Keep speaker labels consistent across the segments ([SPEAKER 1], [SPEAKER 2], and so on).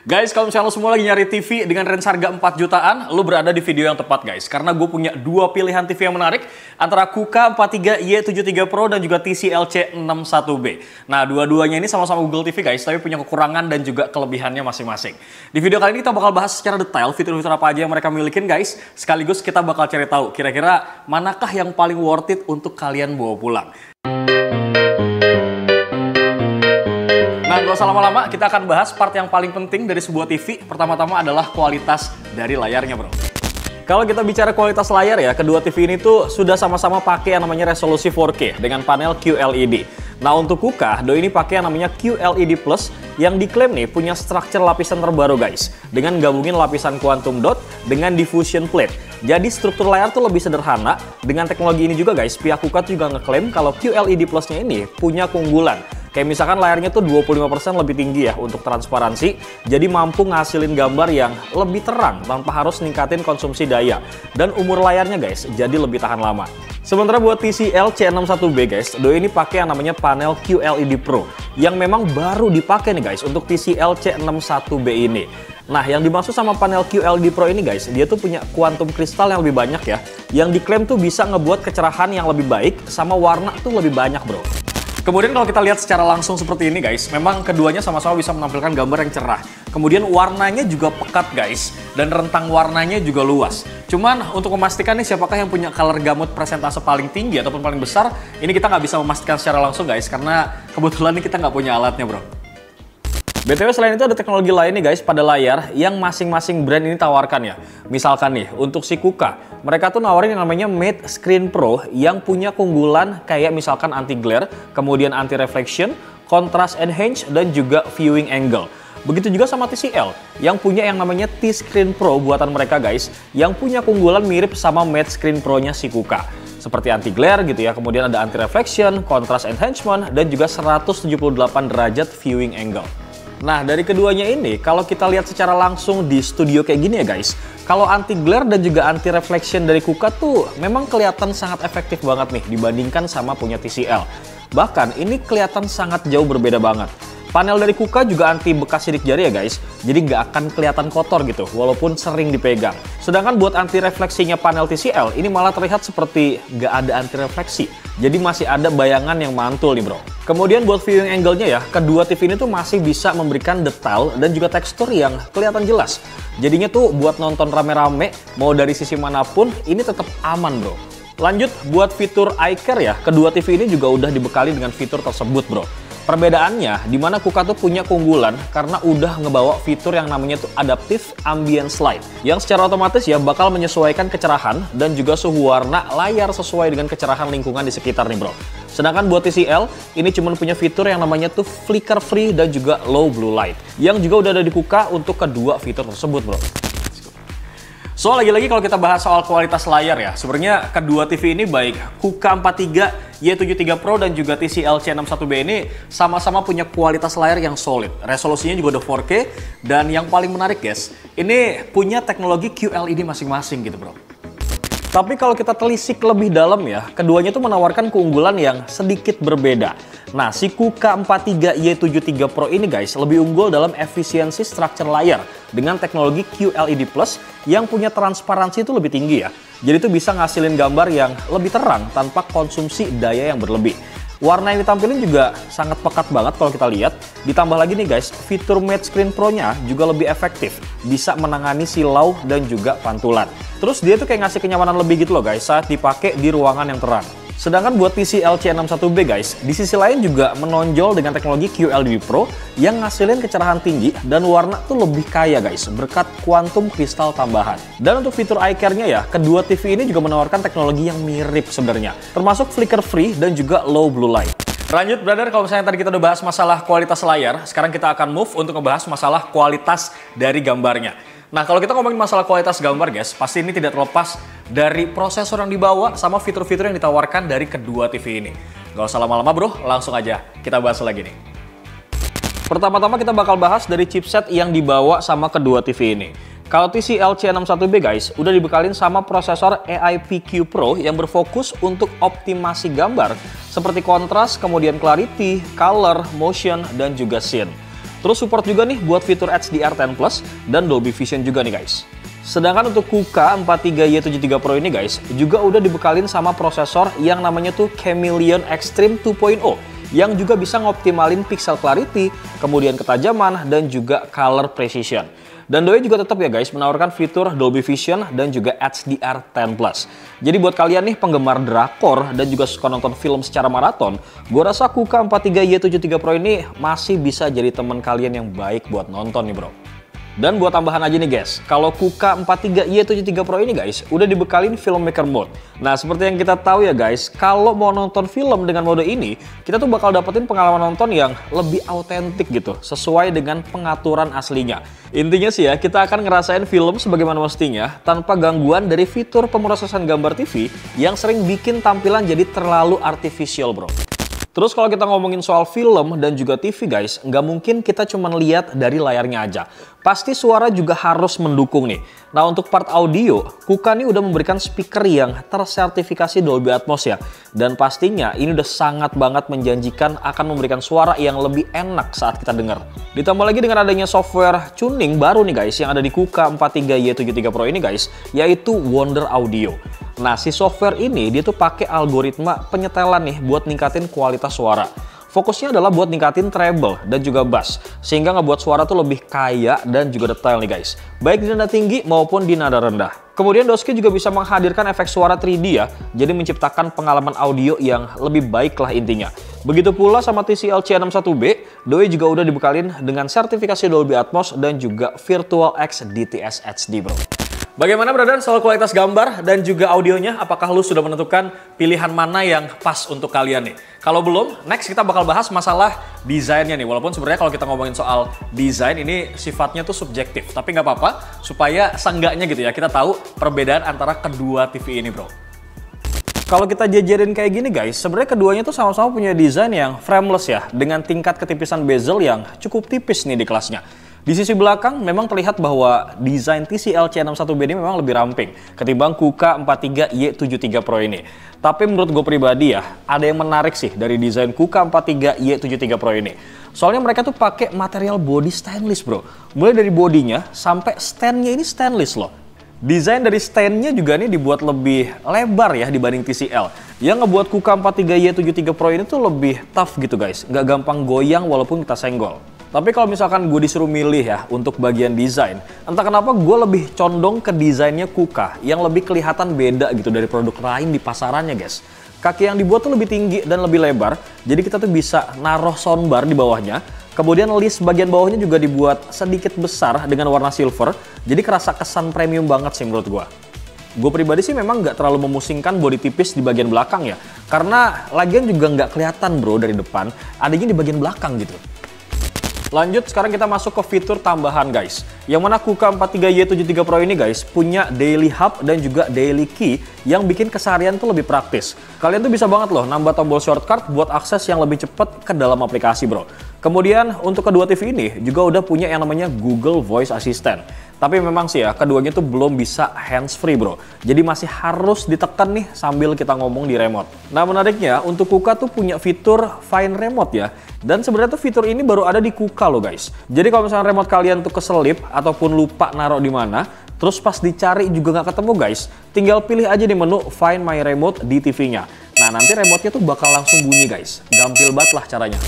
[SPEAKER 1] Guys, kalau misalnya lo semua lagi nyari TV dengan range harga 4 jutaan, lo berada di video yang tepat guys. Karena gue punya dua pilihan TV yang menarik, antara KUKA 43Y73 Pro dan juga TCL C61B. Nah, dua-duanya ini sama-sama Google TV guys, tapi punya kekurangan dan juga kelebihannya masing-masing. Di video kali ini kita bakal bahas secara detail fitur-fitur apa aja yang mereka milikin guys. Sekaligus kita bakal cari tahu kira-kira manakah yang paling worth it untuk kalian bawa pulang. Nah, gak usah lama-lama, kita akan bahas part yang paling penting dari sebuah TV. Pertama-tama adalah kualitas dari layarnya, bro. Kalau kita bicara kualitas layar ya, kedua TV ini tuh sudah sama-sama pakai yang namanya resolusi 4K dengan panel QLED. Nah, untuk KUKA, ini pakai yang namanya QLED Plus yang diklaim nih punya struktur lapisan terbaru guys. Dengan gabungin lapisan quantum dot dengan diffusion plate. Jadi struktur layar tuh lebih sederhana. Dengan teknologi ini juga guys, pihak KUKA tuh juga ngeklaim kalau QLED Plus-nya ini punya keunggulan. Kayak misalkan layarnya tuh 25% lebih tinggi ya untuk transparansi, jadi mampu ngasilin gambar yang lebih terang tanpa harus ningkatin konsumsi daya. Dan umur layarnya guys, jadi lebih tahan lama. Sementara buat TCL C61B guys, ini pakai yang namanya panel QLED Pro, yang memang baru dipakai nih guys untuk TCL C61B ini. Nah, yang dimaksud sama panel QLED Pro ini guys, dia tuh punya kuantum kristal yang lebih banyak ya, yang diklaim tuh bisa ngebuat kecerahan yang lebih baik, sama warna tuh lebih banyak bro. Kemudian kalau kita lihat secara langsung seperti ini guys, memang keduanya sama-sama bisa menampilkan gambar yang cerah. Kemudian warnanya juga pekat guys, dan rentang warnanya juga luas. Cuman untuk memastikan nih siapakah yang punya color gamut presentase paling tinggi ataupun paling besar, ini kita nggak bisa memastikan secara langsung guys, karena kebetulan nih kita nggak punya alatnya bro. BTW selain itu ada teknologi lain nih guys pada layar yang masing-masing brand ini tawarkan ya. Misalkan nih untuk si KUKA, mereka tuh nawarin yang namanya Mate Screen Pro yang punya keunggulan kayak misalkan anti glare, kemudian anti reflection, contrast enhance dan juga viewing angle. Begitu juga sama TCL yang punya yang namanya T-Screen Pro buatan mereka guys, yang punya keunggulan mirip sama Mate Screen Pro-nya si KUKA. Seperti anti glare gitu ya, kemudian ada anti reflection, contrast enhancement dan juga 178 derajat viewing angle. Nah, dari keduanya ini, kalau kita lihat secara langsung di studio kayak gini ya guys, kalau anti glare dan juga anti reflection dari KUKA tuh memang kelihatan sangat efektif banget nih dibandingkan sama punya TCL. Bahkan ini kelihatan sangat jauh berbeda banget. Panel dari KUKA juga anti bekas sidik jari ya guys, jadi nggak akan kelihatan kotor gitu, walaupun sering dipegang. Sedangkan buat anti refleksinya panel TCL, ini malah terlihat seperti nggak ada anti refleksi. Jadi masih ada bayangan yang mantul nih bro. Kemudian buat viewing angle-nya ya, kedua TV ini tuh masih bisa memberikan detail dan juga tekstur yang kelihatan jelas. Jadinya tuh buat nonton rame-rame, mau dari sisi manapun, ini tetap aman bro. Lanjut buat fitur eye care ya, kedua TV ini juga udah dibekali dengan fitur tersebut bro. Perbedaannya, di mana KUKA tuh punya keunggulan karena udah ngebawa fitur yang namanya tuh Adaptive Ambience Light, yang secara otomatis ya bakal menyesuaikan kecerahan dan juga suhu warna layar sesuai dengan kecerahan lingkungan di sekitar nih bro. Sedangkan buat TCL, ini cuma punya fitur yang namanya tuh Flicker Free dan juga Low Blue Light, yang juga udah ada di KUKA untuk kedua fitur tersebut bro. So, lagi-lagi kalau kita bahas soal kualitas layar ya, sebenarnya kedua TV ini baik KUKA 43Y73 Pro dan juga TCL C61B ini sama-sama punya kualitas layar yang solid. Resolusinya juga udah 4K, dan yang paling menarik guys, ini punya teknologi QLED masing-masing gitu bro. Tapi kalau kita telisik lebih dalam ya, keduanya tuh menawarkan keunggulan yang sedikit berbeda. Nah, si KUKA 43Y73 Pro ini guys lebih unggul dalam efisiensi struktur layar dengan teknologi QLED Plus yang punya transparansi itu lebih tinggi ya. Jadi itu bisa ngasilin gambar yang lebih terang tanpa konsumsi daya yang berlebih. Warna yang ditampilin juga sangat pekat banget kalau kita lihat. Ditambah lagi nih guys, fitur Mate Screen Pro-nya juga lebih efektif. Bisa menangani silau dan juga pantulan. Terus dia tuh kayak ngasih kenyamanan lebih gitu loh guys saat dipakai di ruangan yang terang. Sedangkan buat TCL C61B guys, di sisi lain juga menonjol dengan teknologi QLED Pro yang ngasilin kecerahan tinggi dan warna tuh lebih kaya guys, berkat kuantum kristal tambahan. Dan untuk fitur eye care-nya ya, kedua TV ini juga menawarkan teknologi yang mirip sebenarnya, termasuk flicker free dan juga low blue light. Lanjut brother, kalau misalnya tadi kita udah bahas masalah kualitas layar, sekarang kita akan move untuk ngebahas masalah kualitas dari gambarnya. Nah, kalau kita ngomongin masalah kualitas gambar guys, pasti ini tidak terlepas dari prosesor yang dibawa sama fitur-fitur yang ditawarkan dari kedua TV ini. Gak usah lama-lama bro, langsung aja kita bahas lagi nih. Pertama-tama kita bakal bahas dari chipset yang dibawa sama kedua TV ini. Kalau TCL C61B guys, udah dibekalin sama prosesor AIPQ Pro yang berfokus untuk optimasi gambar seperti kontras, kemudian clarity, color, motion, dan juga scene. Terus support juga nih buat fitur HDR10 Plus dan Dolby Vision juga nih guys. Sedangkan untuk KUKA 43Y73 Pro ini guys, juga udah dibekalin sama prosesor yang namanya tuh Chameleon Extreme 2.0 yang juga bisa ngoptimalin pixel clarity, kemudian ketajaman, dan juga color precision. Dan doi juga tetap ya guys menawarkan fitur Dolby Vision dan juga HDR10 Plus. Jadi buat kalian nih penggemar drakor dan juga suka nonton film secara maraton, gue rasa KUKA 43Y73 Pro ini masih bisa jadi teman kalian yang baik buat nonton nih bro. Dan buat tambahan aja nih guys, kalau KUKA 43Y73 Pro ini guys, udah dibekalin filmmaker mode. Nah seperti yang kita tahu ya guys, kalau mau nonton film dengan mode ini, kita tuh bakal dapetin pengalaman nonton yang lebih autentik gitu, sesuai dengan pengaturan aslinya. Intinya sih ya, kita akan ngerasain film sebagaimana mestinya, tanpa gangguan dari fitur pemrosesan gambar TV yang sering bikin tampilan jadi terlalu artificial bro. Terus kalau kita ngomongin soal film dan juga TV guys, nggak mungkin kita cuma lihat dari layarnya aja. Pasti suara juga harus mendukung nih. Nah untuk part audio, KUKA ini udah memberikan speaker yang tersertifikasi Dolby Atmos ya. Dan pastinya ini udah sangat banget menjanjikan akan memberikan suara yang lebih enak saat kita dengar. Ditambah lagi dengan adanya software tuning baru nih guys yang ada di KUKA 43Y73 Pro ini guys, yaitu Wonder Audio. Nah si software ini dia tuh pakai algoritma penyetelan nih buat ningkatin kualitas suara. Fokusnya adalah buat ningkatin treble dan juga bass, sehingga ngebuat suara tuh lebih kaya dan juga detail nih guys, baik di nada tinggi maupun di nada rendah. Kemudian Doski juga bisa menghadirkan efek suara 3D ya, jadi menciptakan pengalaman audio yang lebih baik lah intinya. Begitu pula sama TCL C61B, doi juga udah dibekalin dengan sertifikasi Dolby Atmos dan juga Virtual-X DTS HD bro. Bagaimana brother soal kualitas gambar dan juga audionya? Apakah lu sudah menentukan pilihan mana yang pas untuk kalian nih? Kalau belum, next kita bakal bahas masalah desainnya nih. Walaupun sebenarnya kalau kita ngomongin soal desain ini sifatnya tuh subjektif. Tapi nggak apa-apa, supaya seenggaknya gitu ya kita tahu perbedaan antara kedua TV ini bro. Kalau kita jajarin kayak gini guys, sebenarnya keduanya tuh sama-sama punya desain yang frameless ya, dengan tingkat ketipisan bezel yang cukup tipis nih di kelasnya. Di sisi belakang memang terlihat bahwa desain TCL C61B ini memang lebih ramping ketimbang KUKA 43Y73 Pro ini. Tapi menurut gue pribadi ya, ada yang menarik sih dari desain KUKA 43Y73 Pro ini. Soalnya mereka tuh pakai material body stainless bro. Mulai dari bodinya sampai standnya ini stainless loh. Desain dari standnya juga nih dibuat lebih lebar ya dibanding TCL. Yang ngebuat KUKA 43Y73 Pro ini tuh lebih tough gitu guys. Nggak gampang goyang walaupun kita senggol. Tapi kalau misalkan gue disuruh milih ya untuk bagian desain, entah kenapa gue lebih condong ke desainnya KUKA yang lebih kelihatan beda gitu dari produk lain di pasarannya guys. Kaki yang dibuat tuh lebih tinggi dan lebih lebar, jadi kita tuh bisa naruh soundbar di bawahnya. Kemudian list bagian bawahnya juga dibuat sedikit besar dengan warna silver, jadi kerasa kesan premium banget sih menurut gue. Gue pribadi sih memang nggak terlalu memusingkan bodi tipis di bagian belakang ya, karena lagian juga nggak kelihatan bro dari depan, adanya di bagian belakang gitu. Lanjut, sekarang kita masuk ke fitur tambahan guys. Yang mana KUKA 43Y73 Pro ini guys punya Daily Hub dan juga Daily Key yang bikin keseharian tuh lebih praktis. Kalian tuh bisa banget loh nambah tombol shortcut buat akses yang lebih cepat ke dalam aplikasi bro. Kemudian untuk kedua TV ini juga udah punya yang namanya Google Voice Assistant. Tapi memang sih ya, keduanya tuh belum bisa hands-free bro. Jadi masih harus ditekan nih sambil kita ngomong di remote. Nah menariknya, untuk KUKA tuh punya fitur Find Remote ya. Dan sebenarnya tuh fitur ini baru ada di KUKA loh guys. Jadi kalau misalnya remote kalian tuh keselip ataupun lupa naruh di mana, terus pas dicari juga nggak ketemu guys, tinggal pilih aja di menu Find My Remote di TV-nya. Nah nanti remote-nya tuh bakal langsung bunyi guys. Gampil banget lah caranya.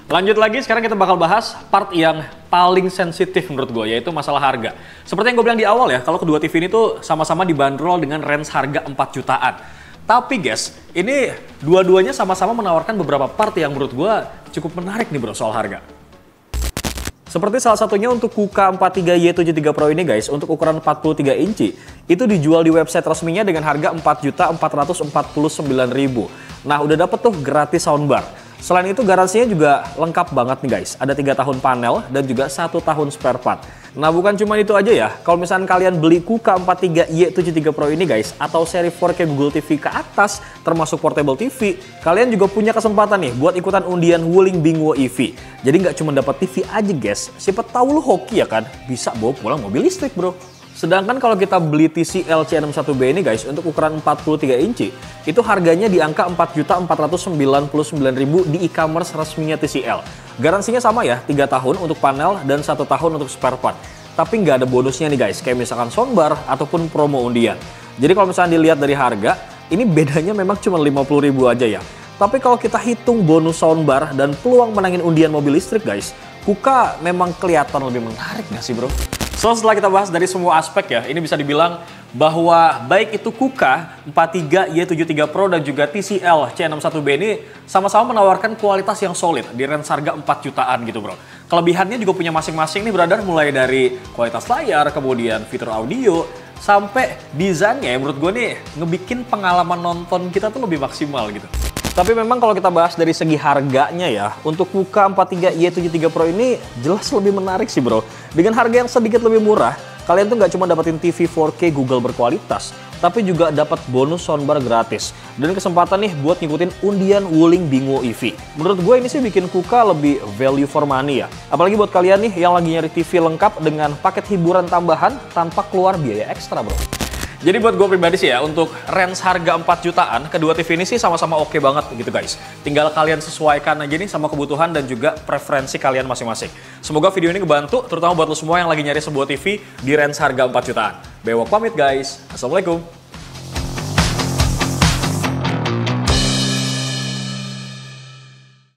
[SPEAKER 1] Lanjut lagi, sekarang kita bakal bahas part yang paling sensitif menurut gue, yaitu masalah harga. Seperti yang gue bilang di awal ya, kalau kedua TV ini tuh sama-sama dibanderol dengan range harga 4 jutaan. Tapi guys, ini dua-duanya sama-sama menawarkan beberapa part yang menurut gue cukup menarik nih bro soal harga. Seperti salah satunya untuk KUKA 43Y73 Pro ini guys, untuk ukuran 43 inci, itu dijual di website resminya dengan harga 4.449.000. Nah udah dapet tuh gratis soundbar. Selain itu garansinya juga lengkap banget nih guys. Ada 3 tahun panel dan juga 1 tahun spare part. Nah bukan cuma itu aja ya. Kalau misalnya kalian beli KUKA 43Y73 Pro ini guys, atau seri 4K Google TV ke atas, termasuk portable TV, kalian juga punya kesempatan nih buat ikutan undian Wuling Bingwo EV. Jadi nggak cuma dapat TV aja guys. Siapa tahu lu hoki ya kan, bisa bawa pulang mobil listrik bro. Sedangkan kalau kita beli TCL C61B ini guys, untuk ukuran 43 inci, itu harganya di angka 4.499.000 di e-commerce resminya TCL. Garansinya sama ya, 3 tahun untuk panel dan 1 tahun untuk spare part. Tapi nggak ada bonusnya nih guys, kayak misalkan soundbar ataupun promo undian. Jadi kalau misalnya dilihat dari harga, ini bedanya memang cuma 50.000 aja ya. Tapi kalau kita hitung bonus soundbar dan peluang menangin undian mobil listrik guys, KUKA memang kelihatan lebih menarik nggak sih bro? So, setelah kita bahas dari semua aspek ya, ini bisa dibilang bahwa baik itu KUKA 43Y73 Pro dan juga TCL C61B ini sama-sama menawarkan kualitas yang solid di range harga 4 jutaan gitu bro. Kelebihannya juga punya masing-masing nih brother, mulai dari kualitas layar, kemudian fitur audio, sampai desainnya ya menurut gue nih ngebikin pengalaman nonton kita tuh lebih maksimal gitu. Tapi memang kalau kita bahas dari segi harganya ya, untuk KUKA 43Y73 Pro ini jelas lebih menarik sih bro. Dengan harga yang sedikit lebih murah, kalian tuh nggak cuma dapetin TV 4K Google berkualitas, tapi juga dapat bonus soundbar gratis. Dan kesempatan nih buat ngikutin undian Wuling Bingo EV. Menurut gue ini sih bikin KUKA lebih value for money ya. Apalagi buat kalian nih yang lagi nyari TV lengkap dengan paket hiburan tambahan tanpa keluar biaya ekstra bro. Jadi buat gue pribadi sih ya, untuk range harga 4 jutaan, kedua TV ini sih sama-sama oke banget gitu guys. Tinggal kalian sesuaikan aja nih sama kebutuhan dan juga preferensi kalian masing-masing. Semoga video ini ngebantu, terutama buat lo semua yang lagi nyari sebuah TV di range harga 4 jutaan. Bewok pamit guys, Assalamualaikum.